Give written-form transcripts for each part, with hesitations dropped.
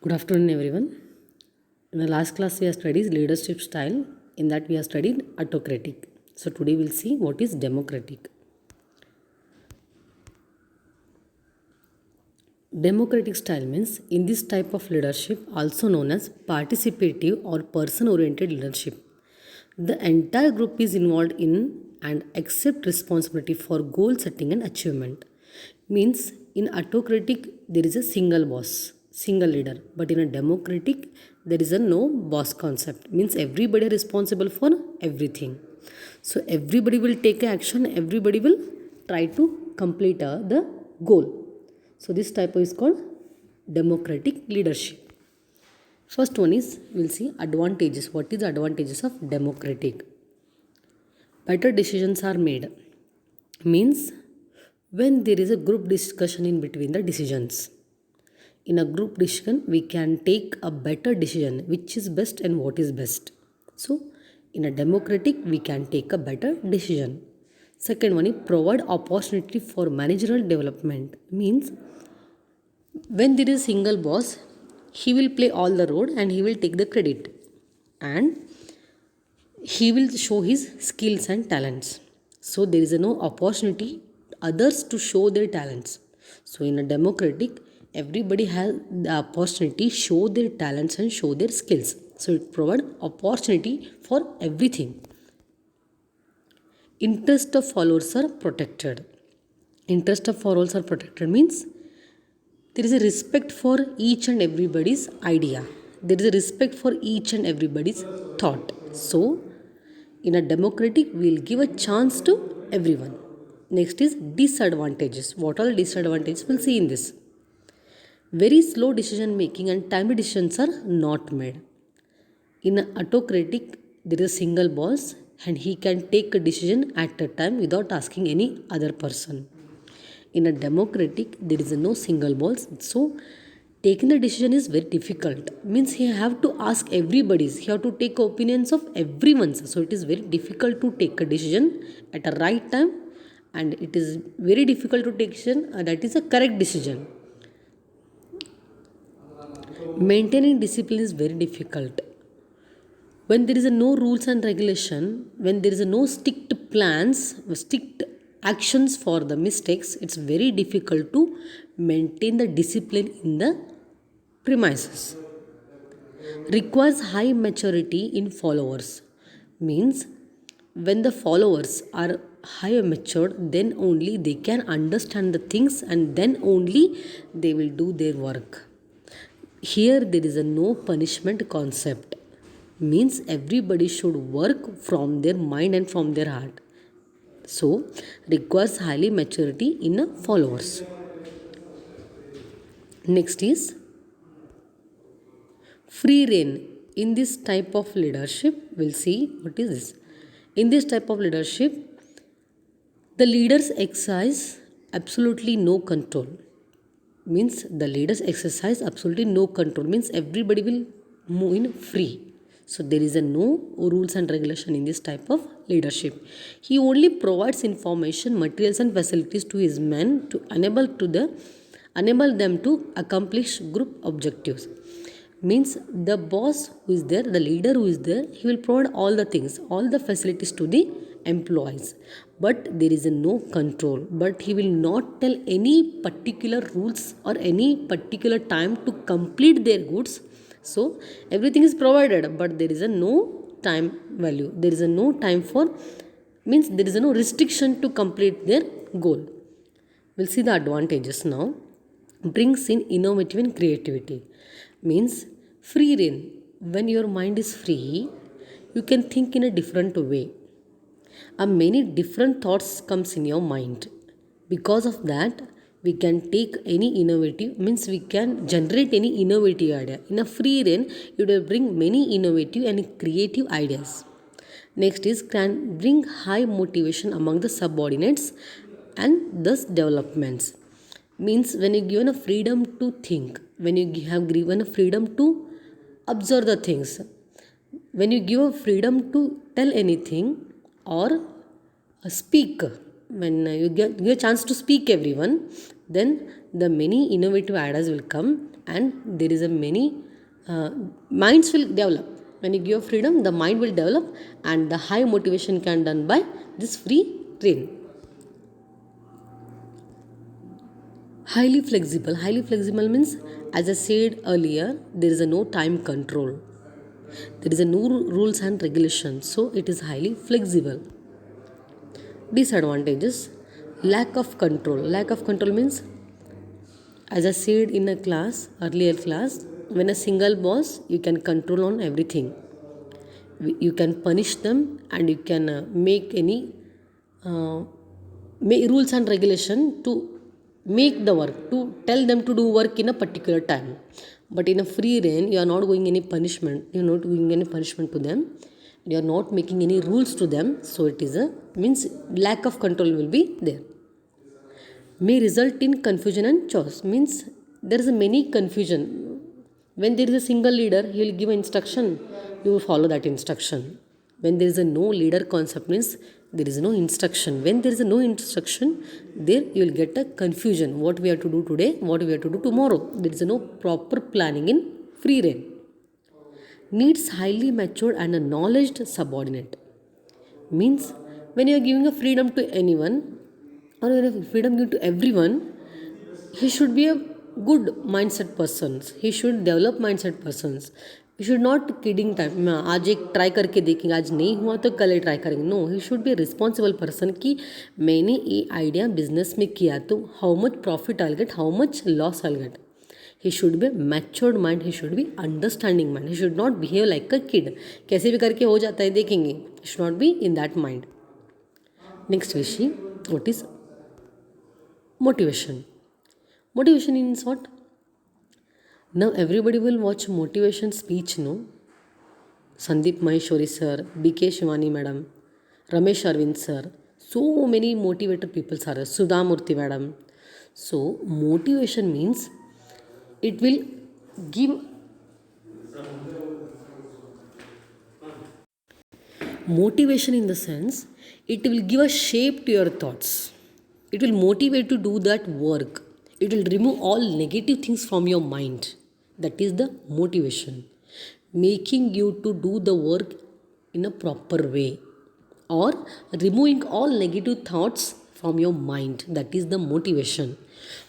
Good afternoon, everyone. In the last class, we have studied leadership style. In that, we have studied autocratic. So, today we'll see what is democratic. Democratic style means in this type of leadership, also known as participative or person oriented leadership, the entire group is involved in and accept responsibility for goal setting and achievement. Means in autocratic there is a single boss, single leader, but in a democratic there is a no boss concept. Means everybody is responsible for everything. So everybody will take action, everybody will try to complete the goal. So this type is called democratic leadership. First one is we'll see advantages. What is the advantages of democratic? Better decisions are made. Means when there is a group discussion in between the decisions. In a group discussion, we can take a better decision which is best and what is best. So in a democratic, we can take a better decision. Second one is provide opportunity for managerial development. Means when there is single boss, he will play all the role and he will take the credit and he will show his skills and talents. So there is no opportunity others to show their talents. So in a democratic, everybody has the opportunity show their talents and show their skills. So it provides opportunity for everything. Interest of followers are protected. Interest of followers are protected means there is a respect for each and everybody's idea. There is a respect for each and everybody's thought. So in a democratic, we will give a chance to everyone. Next is disadvantages. What are the disadvantages? We'll see in this. Very slow decision making and timely decisions are not made. In an autocratic, there is a single boss and he can take a decision at a time without asking any other person. In a democratic, there is no single boss. So taking the decision is very difficult. Means he have to ask everybody's. He have to take opinions of everyone's. So it is very difficult to take a decision at a right time, and it is very difficult to take decision that is a correct decision. Maintaining discipline is very difficult. When there is no rules and regulation, when there is no strict plans, strict actions for the mistakes, it's very difficult to maintain the discipline in the premises. Requires high maturity in followers. Means when the followers are high matured, then only they can understand the things and then only they will do their work. Here there is a no punishment concept. Means everybody should work from their mind and from their heart. So requires highly maturity in followers. Next is free reign. In this type of leadership, we'll see what is this. In this type of leadership, the leaders exercise absolutely no control. Means the leaders exercise absolutely no control. Means everybody will move in free. So there is no rules and regulation in this type of leadership. He only provides information, materials and facilities to his men to enable them to accomplish group objectives. Means the boss who is there, the leader who is there, he will provide all the things, all the facilities to the employees, but there is no control. But he will not tell any particular rules or any particular time to complete their goods. So everything is provided, but there is no time value, there is no time for, means there is no restriction to complete their goal. We'll see the advantages now. Brings in innovative and creativity. Means free reign. When your mind is free, you can think in a different way. Many different thoughts comes in your mind. Because of that, we can take any innovative, means we can generate any innovative idea. In a free reign, you will bring many innovative and creative ideas. Next is can bring high motivation among the subordinates and thus developments. Means when you given a freedom to think, when you have given a freedom to observe the things, when you give a freedom to tell anything or speak, when you give a chance to speak everyone, then the many innovative ideas will come and there is a many minds will develop. When you give freedom, the mind will develop, and the high motivation can done by this free rein. Highly flexible means, as I said earlier, there is a no time control, there is a no rules and regulations, so it is highly flexible. Disadvantages: lack of control means, as I said in a earlier class, when a single boss, you can control on everything. You can punish them, and you can make any rules and regulation to make the work, to tell them to do work in a particular time. But in a free reign, you are not going any punishment, you are not doing any punishment to them, you are not making any rules to them, so it is a means lack of control will be there. May result in confusion and chaos means, there is a many confusion. When there is a single leader, he will give an instruction, you will follow that instruction. When there is a no leader concept means, there is no instruction. When there is a no instruction, there you will get a confusion, what we have to do today, what we have to do tomorrow. There is no proper planning in free reign. Needs highly matured and a knowledge subordinate means, when you are giving a freedom to anyone, or freedom given to everyone, he should be a good mindset person, he should develop mindset persons. he should not kidding time, आज एक try करके देखेंगे, आज नहीं हुआ तो कल try करेंगे. No, he should be responsible person कि मैंने ये आइडिया बिजनेस में किया तो how much profit I get, how much loss I get. He should be matured mind, he should be understanding mind, he should not behave like a kid. कैसे भी करके हो जाता है देखेंगे, should not be in that mind. Next we see what is motivation. Motivation means what? Now everybody will watch motivation speech, no? Sandeep Maheshwari sir, BK Shivani madam, Ramesh Arvind sir, so many motivated people are there, Sudha Murthy madam. So motivation means, it will give motivation in the sense, it will give a shape to your thoughts. It will motivate to do that work. It will remove all negative things from your mind. That is the motivation. Making you to do the work in a proper way, or removing all negative thoughts from your mind. That is the motivation.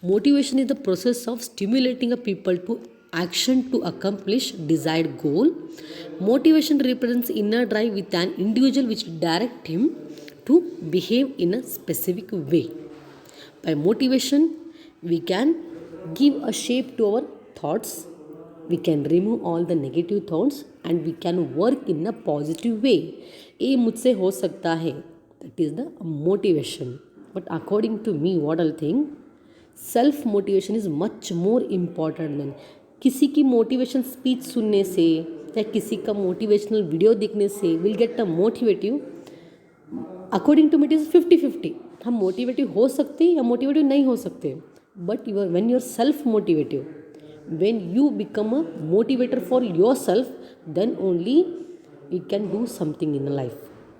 Motivation is the process of stimulating a people to action to accomplish desired goal. Motivation represents inner drive with an individual which direct him to behave in a specific way. By motivation, we can give a shape to our thoughts, we can remove all the negative thoughts, and we can work in a positive way. ये मुझसे हो सकता है, that is the motivation. But according to me, what I think, self motivation is much more important than किसी की motivation speech सुनने से या किसी का मोटिवेशनल वीडियो देखने से will get a motivative. According to me it is 50-50. हम मोटिवेटिव हो सकते या मोटिवेटिव नहीं हो सकते, but you are when you are self motivative, when you become a motivator for your self, then only you can do something in life.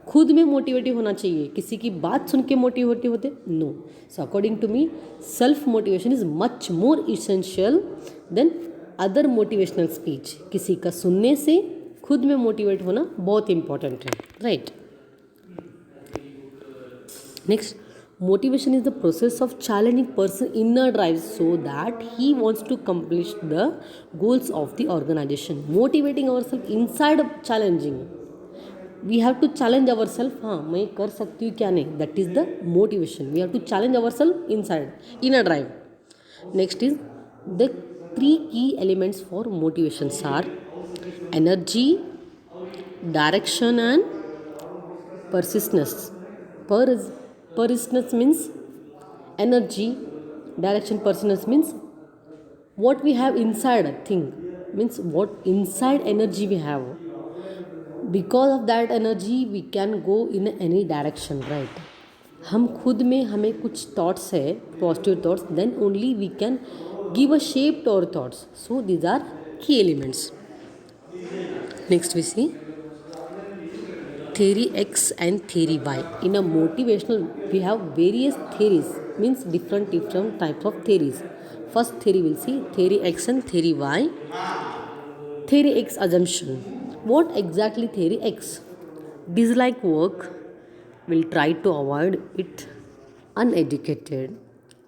खुद में motivative होना चाहिए, किसी की बात सुन के मोटिवेटिव होते no. So according to me, self motivation is much more essential than other motivational speech. किसी का सुनने से खुद में मोटिवेट होना बहुत इंपॉर्टेंट है, right. Next, motivation is the process of challenging person inner drive so that he wants to accomplish the goals of the organization. Motivating ourselves inside of challenging, we have to challenge ourselves. हाँ, मैं कर सकती हूँ क्या नहीं, that is the motivation. We have to challenge ourselves inside inner drive. Next is the 3 key elements for motivations are energy, direction and persistence. Persistence means energy, direction, persistence means what we have inside a thing, means what inside energy we have. Because of that energy we can go in any direction, right. हम खुद में हमें कुछ thoughts है, positive thoughts, then only we can give a shape to our thoughts. So these are key elements. Next we see theory X and theory Y. In a motivational, we have various theories. means different types of theories. First theory we'll see theory X and theory Y. Theory X assumption. What exactly theory X? Dislike work, will try to avoid it. Uneducated,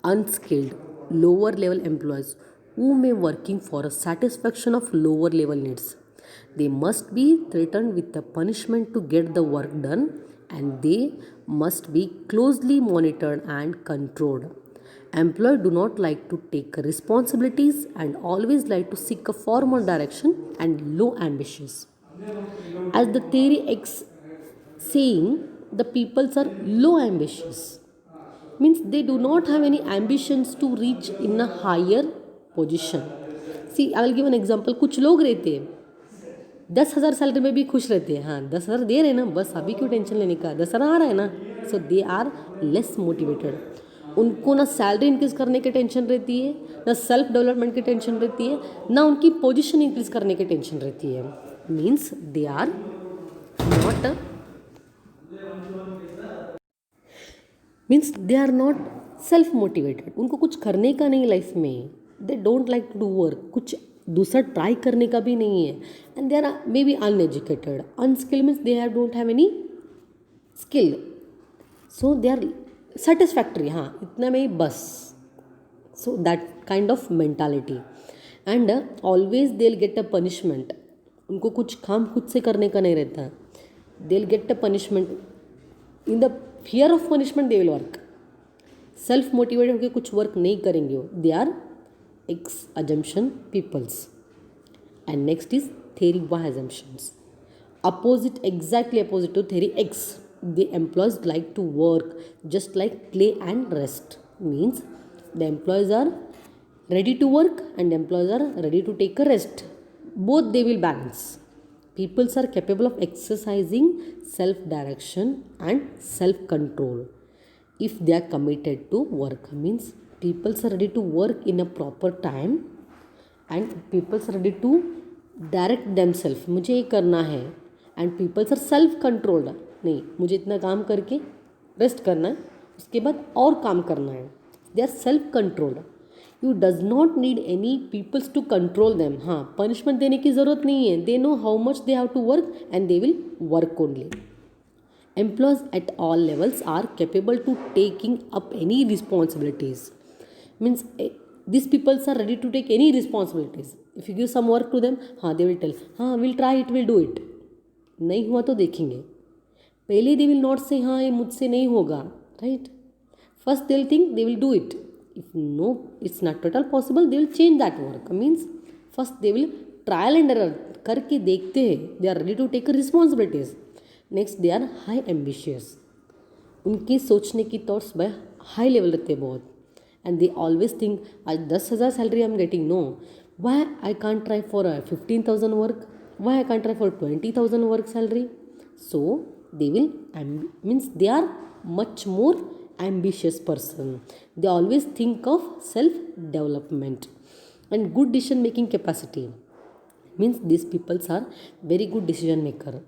unskilled, lower level employees who may working for a satisfaction of lower level needs. They must be threatened with a punishment to get the work done, and they must be closely monitored and controlled. Employees do not like to take responsibilities and always like to seek a formal direction and low ambitious. As the theory X saying, the peoples are low ambitious, means they do not have any ambitions to reach in a higher position. See, I will give an example. कुछ लोग रहते हैं 10,000 salary में भी खुश रहते हैं, हाँ 10,000 दे रहे हैं ना, बस अभी क्यों टेंशन लेने का, 10,000 आ रहा है ना. सो दे आर लेस मोटिवेटेड. उनको ना सैलरी इंक्रीज करने की टेंशन रहती है, ना सेल्फ डेवलपमेंट की टेंशन रहती है, ना उनकी पोजीशन इंक्रीज करने की टेंशन रहती है. Means they are not means they are not self motivated. उनको कुछ करने का नहीं लाइफ में. They don't like to do work. कुछ दूसरा ट्राई करने का भी नहीं है. And they are may be uneducated. Unskilled means they don't have any skill. So they are satisfactory, हाँ इतना में ही बस. So that kind of mentality. And always they will get a punishment. उनको कुछ काम खुद से करने का नहीं रहता. They will get a punishment. In the fear of punishment they will work. Self motivated होकर कुछ वर्क नहीं करेंगे वो. They are X assumption peoples. And next is theory Y assumptions. Exactly opposite to theory X. The employees like to work just like play and rest. Means the employees are ready to work and employees are ready to take a rest. Both they will balance. Peoples are capable of exercising self-direction and self-control if they are committed to work. Means people are ready to work in a proper time and people are ready to direct themselves. मुझे ये करना है. and people are self controlled. नहीं, मुझे इतना काम करके rest करना है, उसके बाद और काम करना है. they are self controlled. you does not need any peoples to control them. हाँ, पनिशमेंट देने की ज़रूरत नहीं है. they know how much they have to work and they will work only. Employees at all levels are capable to taking up any responsibilities. Means these people are ready to take any responsibilities. If you give some work to them, हाँ they will tell, हाँ we'll try it, we'll do it. नहीं हुआ तो देखेंगे. पहले they will not say हाँ ये मुझसे नहीं होगा, right? First they will think they will do it. If no, it's not at all possible, they will change that work. Means first they will trial and error करके देखते हैं. They are ready to take responsibilities. Next they are high ambitious. उनके सोचने की thoughts भाई high level रहते हैं बहुत. And they always think, आज 10,000 salary I'm getting, no. Why I can't try for a 15,000 work? Why I can't try for 20,000 work salary? So they will means they are much more ambitious person. They always think of self development and good decision making capacity. Means these people are very good decision maker.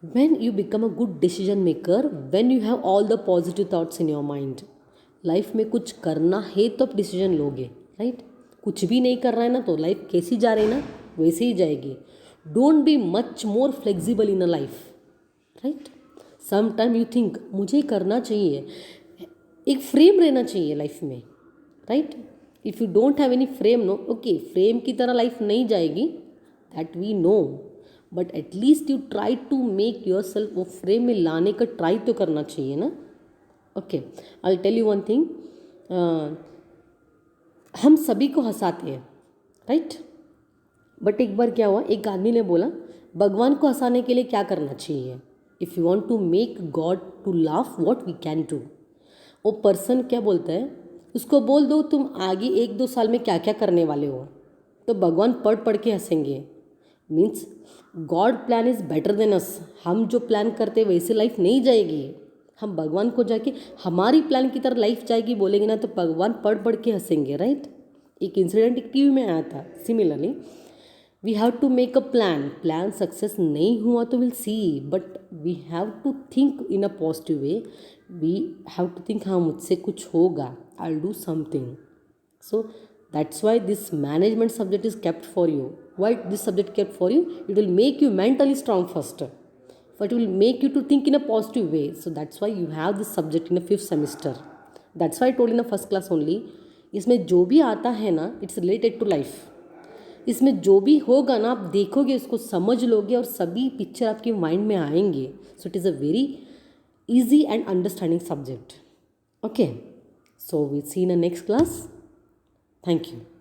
When you become a good decision maker, when you have all the positive thoughts in your mind, life में कुछ करना है तो आप decision लोगे, right. कुछ भी नहीं कर रहा है ना तो लाइफ कैसी जा रही है ना वैसे ही जाएगी. Don't be much more flexible in a life, right. Some time you think मुझे करना चाहिए. एक फ्रेम रहना चाहिए लाइफ में, right. If you don't have any frame, no okay, frame की तरह लाइफ नहीं जाएगी, that we know. But at least you try to make your self वो फ्रेम में लाने का ट्राई तो करना चाहिए ना. Okay, I tell you one thing. हम सभी को हंसाते हैं, राइट. बट एक बार क्या हुआ, एक आदमी ने बोला भगवान को हंसाने के लिए क्या करना चाहिए. If you want to make god to laugh what we can do. वो पर्सन क्या बोलता है, उसको बोल दो तुम आगे 1-2 साल में क्या क्या करने वाले हो, तो भगवान पढ़ पढ़ के हंसेंगे. Means God plan is better than us. हम जो प्लान करते वैसे लाइफ नहीं जाएगी. हम भगवान को जाके हमारी प्लान की तरह लाइफ जाएगी बोलेंगे ना तो भगवान पढ़ पढ़ के हंसेंगे, राइट. एक इंसिडेंट एक टीवी में आया था. Similarly we have to make a plan success नहीं हुआ तो will see, but we have to think in a positive way. We have to think हाँ मुझसे कुछ होगा. I'll do something. So that's why this management subject is kept for you. Why this subject kept for you? It will make you mentally strong first. But it will make you to think in a positive way. So that's why you have this subject in a fifth semester. That's why I told in the first class only. इसमें जो भी आता है ना, it's related to life. इसमें जो भी होगा ना, आप देखोगे, उसको समझ लोगे और सभी पिक्चर आपके माइंड में आएंगे. So it is a very easy and understanding subject. Okay, so we'll see in the next class. Thank you.